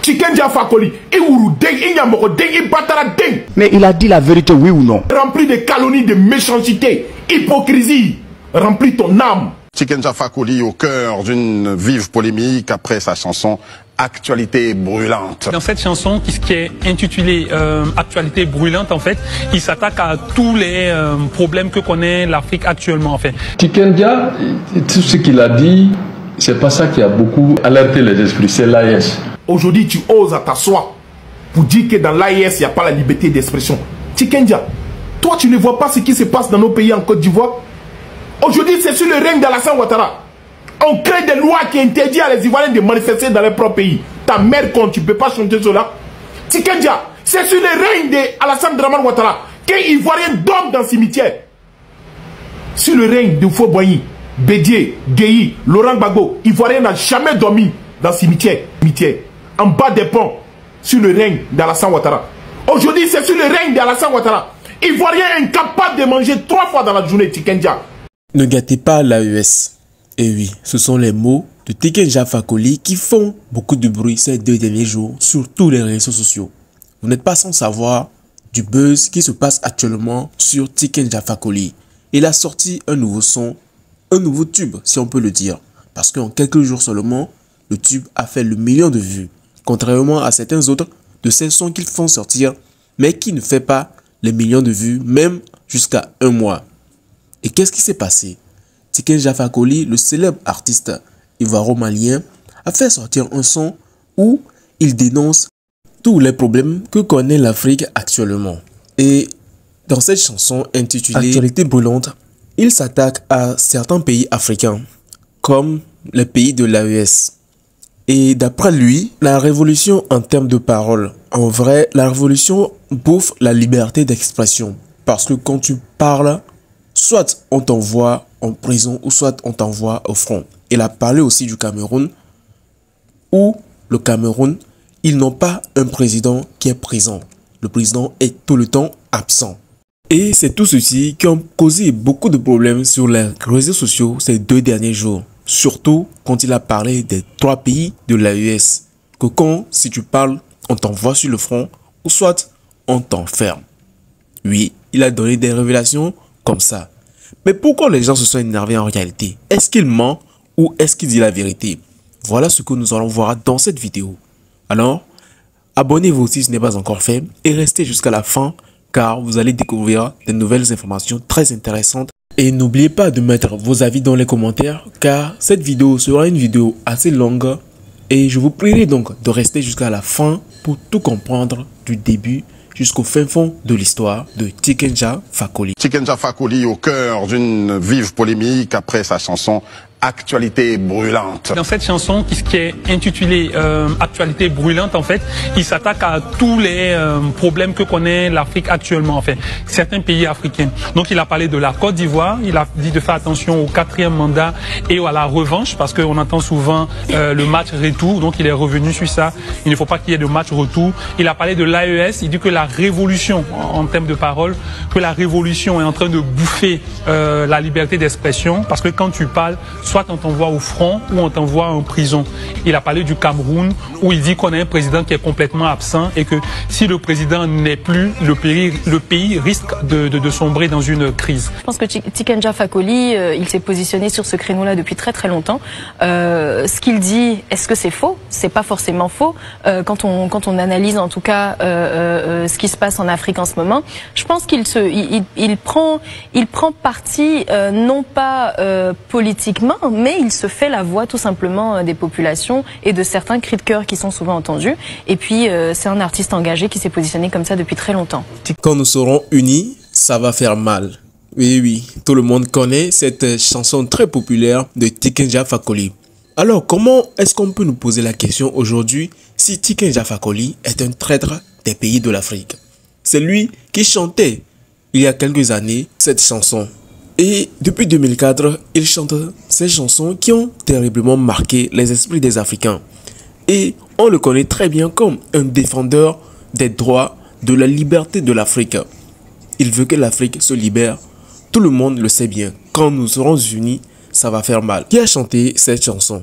Tikenja Fakoli, mais il a dit la vérité, oui ou non? Rempli de calomnies, de méchanceté, hypocrisie, remplis ton âme. Tikenja Fakoli au cœur d'une vive polémique après sa chanson Actualité brûlante. Dans cette chanson qui est intitulée Actualité brûlante, en fait, il s'attaque à tous les problèmes que connaît l'Afrique actuellement, en fait. Tikenja, tout ce qu'il a dit, c'est pas ça qui a beaucoup alerté les esprits, c'est l'AES. Aujourd'hui, tu oses à t'asseoir pour dire que dans l'AES, il n'y a pas la liberté d'expression. Tikenja, toi, tu ne vois pas ce qui se passe dans nos pays en Côte d'Ivoire. Aujourd'hui, c'est sur le règne d'Alassane Ouattara. On crée des lois qui interdisent à les Ivoiriens de manifester dans leur propre pays. Ta mère compte, tu ne peux pas chanter cela. Tikenja, c'est sur le règne d'Alassane Dramane Ouattara qu'un Ivoirien dorme dans le cimetière. Sur le règne de Faux-Boigny, Bédié, Guéhi, Laurent Gbagbo, Ivoirien n'a jamais dormi dans le cimetière. En bas des ponts, sur le règne d'Alassane Ouattara. Aujourd'hui, c'est sur le règne d'Alassane Ouattara. Ivoirien incapable de manger 3 fois dans la journée, Tikenja. Ne gâtez pas l'AES. Et oui, ce sont les mots de Tikenja Fakoli qui font beaucoup de bruit ces 2 derniers jours sur tous les réseaux sociaux. Vous n'êtes pas sans savoir du buzz qui se passe actuellement sur Tikenja Fakoli. Il a sorti un nouveau son, un nouveau tube si on peut le dire. Parce qu'en quelques jours seulement, le tube a fait le million de vues. Contrairement à certains autres de ces sons qu'ils font sortir, mais qui ne fait pas les millions de vues, même jusqu'à 1 mois. Et qu'est-ce qui s'est passé? Tikenja Fakoli, le célèbre artiste ivoiro-malien, a fait sortir un son où il dénonce tous les problèmes que connaît l'Afrique actuellement. Et dans cette chanson intitulée Actualité brûlante, il s'attaque à certains pays africains, comme les pays de l'AES. Et d'après lui, la révolution en termes de parole, en vrai, la révolution bouffe la liberté d'expression. Parce que quand tu parles, soit on t'envoie en prison ou soit on t'envoie au front. Il a parlé aussi du Cameroun, où le Cameroun, ils n'ont pas un président qui est présent. Le président est tout le temps absent. Et c'est tout ceci qui a causé beaucoup de problèmes sur les réseaux sociaux ces 2 derniers jours. Surtout quand il a parlé des 3 pays de l'AES. Que quand, si tu parles, on t'envoie sur le front ou soit on t'enferme. Oui, il a donné des révélations comme ça. Mais pourquoi les gens se sont énervés en réalité? Est-ce qu'il ment ou est-ce qu'il dit la vérité? Voilà ce que nous allons voir dans cette vidéo. Alors, abonnez-vous si ce n'est pas encore fait et restez jusqu'à la fin car vous allez découvrir de nouvelles informations très intéressantes. Et n'oubliez pas de mettre vos avis dans les commentaires car cette vidéo sera une vidéo assez longue et je vous prierai donc de rester jusqu'à la fin pour tout comprendre du début jusqu'au fin fond de l'histoire de Tikenja Fakoli. Tikenja Fakoli au cœur d'une vive polémique après sa chanson Actualité brûlante. Dans cette chanson qui est intitulée Actualité brûlante, en fait, il s'attaque à tous les problèmes que connaît l'Afrique actuellement, en fait, certains pays africains. Donc il a parlé de la Côte d'Ivoire, il a dit de faire attention au 4e mandat et à la revanche, parce qu'on entend souvent le match retour, donc il est revenu sur ça, il ne faut pas qu'il y ait de match retour. Il a parlé de l'AES, il dit que la révolution, en termes de parole, que la révolution est en train de bouffer la liberté d'expression, parce que quand tu parles, soit on t'envoie au front ou on t'envoie en prison. Il a parlé du Cameroun où il dit qu'on a un président qui est complètement absent et que si le président n'est plus, le pays risque de sombrer dans une crise. Je pense que Tikenja Fakoli, il s'est positionné sur ce créneau-là depuis très très longtemps. Ce qu'il dit, est-ce que c'est faux? C'est pas forcément faux. Quand on analyse en tout cas ce qui se passe en Afrique en ce moment, je pense qu'il prend parti non pas politiquement, mais il se fait la voix tout simplement des populations et de certains cris de cœur qui sont souvent entendus. Et puis c'est un artiste engagé qui s'est positionné comme ça depuis très longtemps. Quand nous serons unis, ça va faire mal. Oui, oui, tout le monde connaît cette chanson très populaire de Tikenja Fakoli. Alors, comment est-ce qu'on peut nous poser la question aujourd'hui si Tikenja Fakoli est un traître des pays de l'Afrique? C'est lui qui chantait il y a quelques années cette chanson. Et depuis 2004, il chante ces chansons qui ont terriblement marqué les esprits des Africains. Et on le connaît très bien comme un défendeur des droits de la liberté de l'Afrique. Il veut que l'Afrique se libère. Tout le monde le sait bien. Quand nous serons unis, ça va faire mal. Qui a chanté cette chanson?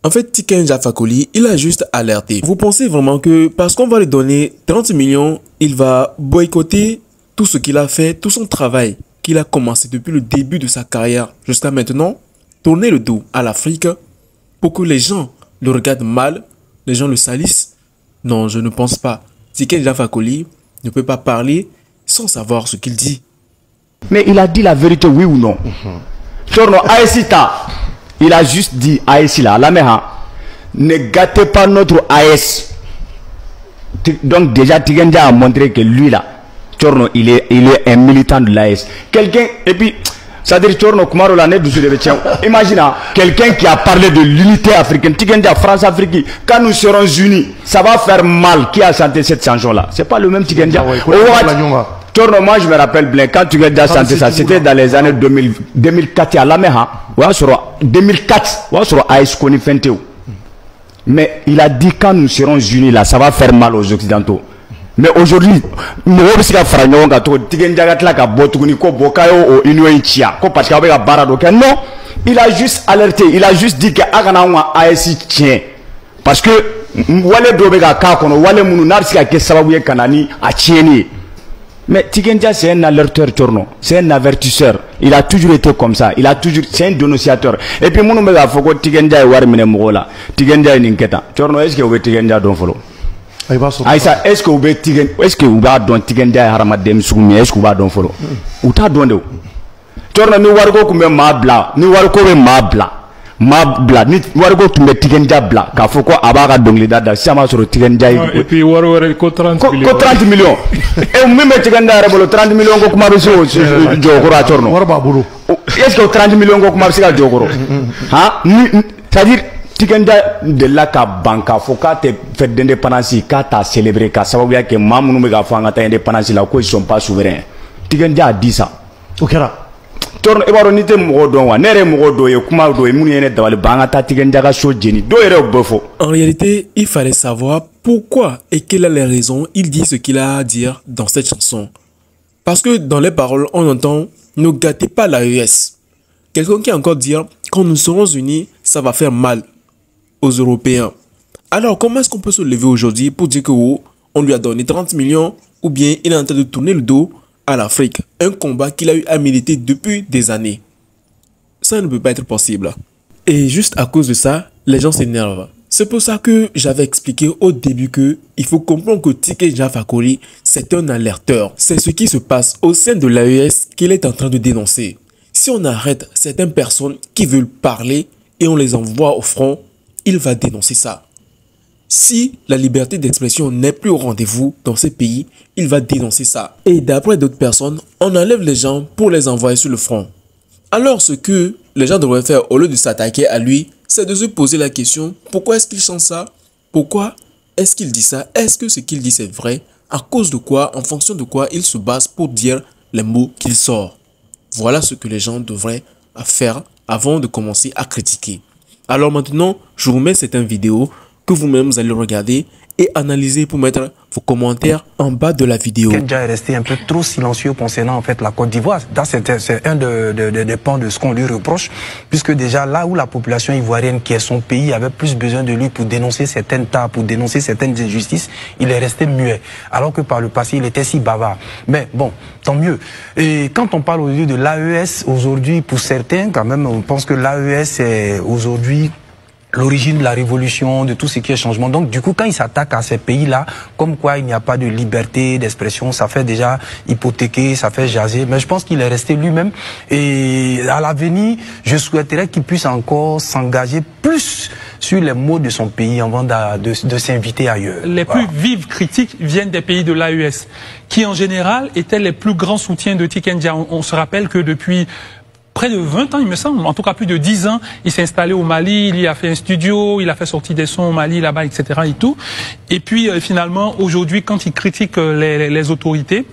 En fait, Tiken Jah Fakoly, il a juste alerté. Vous pensez vraiment que parce qu'on va lui donner 30 millions, il va boycotter tout ce qu'il a fait, tout son travail qu'il a commencé depuis le début de sa carrière jusqu'à maintenant, tourner le dos à l'Afrique pour que les gens le regardent mal, les gens le salissent? Non, je ne pense pas. Tiken Jah Fakoly ne peut pas parler sans savoir ce qu'il dit. Mais il a dit la vérité, oui ou non? Chorno, Aesita, il a juste dit, AES là, la meha, ne gâtez pas notre AES. Donc déjà, Tiken Jah a montré que lui là, Chorno, il est un militant de l'AES. Quelqu'un, et puis, c'est-à-dire Chorno, Kumaro l'année du Sud, imagine, quelqu'un qui a parlé de l'unité africaine, Tiken Jah, France-Afrique, quand nous serons unis, ça va faire mal. Qui a chanté cette chanson-là? C'est pas le même Tiken Jah. Chorno, moi je me rappelle bien, quand Tiken Jah chantait ça, c'était dans les années 2004 à la Meha, 2004, sur AES Koni Fenteo. Mais il a dit quand nous serons unis là, ça va faire mal aux Occidentaux. Mais aujourd'hui, nous Tiken Jah non, il a juste alerté, il a juste dit que AES tient. Parce que Wale Dobega Kakono, Wale Mounou Narsika Kesawaye Kanani a tieni. Mais Tiken Jah c'est un alerteur Chorno, c'est un avertisseur. Il a toujours été comme ça, c'est un dénonciateur. Et puis Mounou Mega Foko Tiken Jah Warmine Mogola, Tiken Jah Ninketa. Chorno, est-ce que vous Tiken Jah don't follow? Aïssa, est-ce que vous don Tiken Jah Haramadem Soumi, est-ce que vous don follow? Ou ta don Chorno ni wargo kume mabla, ni wargo we mabla, ni wargo tume Tiken Jah bla, ka foko abaga dongli dada, siama sur Tiken Jah. Et puis wargo ko 30 millions. Ko 30 millions. Et même Tiken Jah rebolo 30 millions ko kuma beso jogoro a Chorno. Warba bulu. Est-ce que 30 millions ko kuma beso jogoro? Hein? C'est-à-dire Tiken Jah de la ka banka foka te fête d'indépendance ka ta célébrer ka sababu yake mamunu me ga fanga ta indépendance la ko ils sont pas souverains. Tiken Jah a dit ça. OK là. Chorno ebaro nite mogo don wa nere mogo do ye kuma do ye munu yene dawale banga ta Tiken Jah ga so jeni do ere bofo. En réalité, il fallait savoir pourquoi et quelles sont les raisons il dit ce qu'il a à dire dans cette chanson. Parce que dans les paroles, on entend « Ne gâtez pas l'AES ». Quelqu'un qui a encore dire « Quand nous serons unis, ça va faire mal aux Européens ». Alors, comment est-ce qu'on peut se lever aujourd'hui pour dire que on lui a donné 30 millions ou bien il est en train de tourner le dos à l'Afrique, un combat qu'il a eu à militer depuis des années? Ça ne peut pas être possible. Et juste à cause de ça, les gens s'énervent. C'est pour ça que j'avais expliqué au début que il faut comprendre que Tiken Jah Fakoly, c'est un alerteur. C'est ce qui se passe au sein de l'AES qu'il est en train de dénoncer. Si on arrête certaines personnes qui veulent parler et on les envoie au front, il va dénoncer ça. Si la liberté d'expression n'est plus au rendez-vous dans ces pays, il va dénoncer ça. Et d'après d'autres personnes, on enlève les gens pour les envoyer sur le front. Alors ce que les gens devraient faire au lieu de s'attaquer à lui, c'est de se poser la question, pourquoi est-ce qu'il chante ça? Pourquoi est-ce qu'il dit ça? Est-ce que ce qu'il dit c'est vrai? À cause de quoi? En fonction de quoi il se base pour dire les mots qu'il sort? Voilà ce que les gens devraient faire avant de commencer à critiquer. Alors maintenant, je vous mets cette vidéo que vous-même vous allez regarder et analyser pour mettre vos commentaires en bas de la vidéo. Tiken Jah est resté un peu trop silencieux concernant en fait la Côte d'Ivoire. C'est un des pans de ce qu'on lui reproche, puisque déjà là où la population ivoirienne, qui est son pays, avait plus besoin de lui pour dénoncer certaines tares, pour dénoncer certaines injustices, il est resté muet. Alors que par le passé, il était si bavard. Mais bon, tant mieux. Et quand on parle aujourd'hui de l'AES, aujourd'hui, pour certains, quand même, on pense que l'AES est aujourd'hui l'origine de la révolution, de tout ce qui est changement. Donc, du coup, quand il s'attaque à ces pays-là, comme quoi il n'y a pas de liberté d'expression, ça fait déjà hypothéquer, ça fait jaser. Mais je pense qu'il est resté lui-même. Et à l'avenir, je souhaiterais qu'il puisse encore s'engager plus sur les mots de son pays avant de s'inviter ailleurs. Les plus vives critiques viennent des pays de l'AES, qui en général étaient les plus grands soutiens de Tiken Jah. On se rappelle que depuis près de 20 ans, il me semble, en tout cas plus de 10 ans, il s'est installé au Mali, il y a fait un studio, il a fait sortir des sons au Mali, là-bas, etc. et tout. Et puis finalement, aujourd'hui, quand il critique les autorités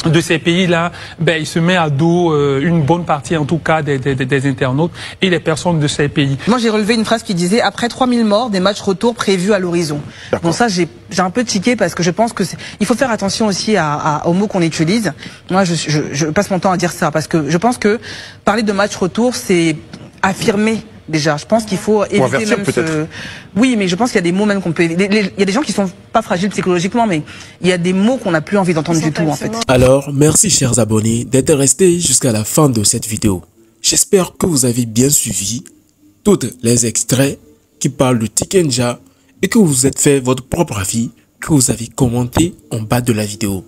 de ces pays-là, ben, il se met à dos une bonne partie, en tout cas, des internautes et des personnes de ces pays. Moi, j'ai relevé une phrase qui disait « Après 3000 morts, des matchs retour prévus à l'horizon ». Bon, ça, j'ai un peu tiqué parce que je pense que il faut faire attention aussi aux mots qu'on utilise. Moi, je passe mon temps à dire ça parce que je pense que parler de match retour, c'est affirmer déjà. Je pense qu'il faut éviter avertir, même peut-être. Oui, mais je pense qu'il y a des mots même qu'on peut éviter. Il y a des gens qui sont pas fragiles psychologiquement, mais il y a des mots qu'on n'a plus envie d'entendre du tout, en fait. Alors, merci chers abonnés d'être restés jusqu'à la fin de cette vidéo. J'espère que vous avez bien suivi tous les extraits qui parlent de Tikenja et que vous vous êtes fait votre propre avis que vous avez commenté en bas de la vidéo.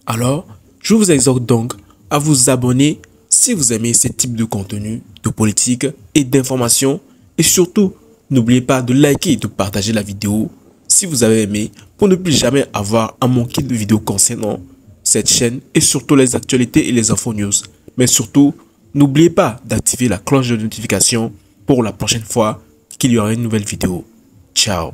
Alors, je vous exhorte donc à vous abonner si vous aimez ce type de contenu, de politique et d'information. Et surtout, n'oubliez pas de liker et de partager la vidéo si vous avez aimé pour ne plus jamais avoir à manquer de vidéos concernant cette chaîne et surtout les actualités et les infos news. Mais surtout, n'oubliez pas d'activer la cloche de notification pour la prochaine fois qu'il y aura une nouvelle vidéo. Ciao.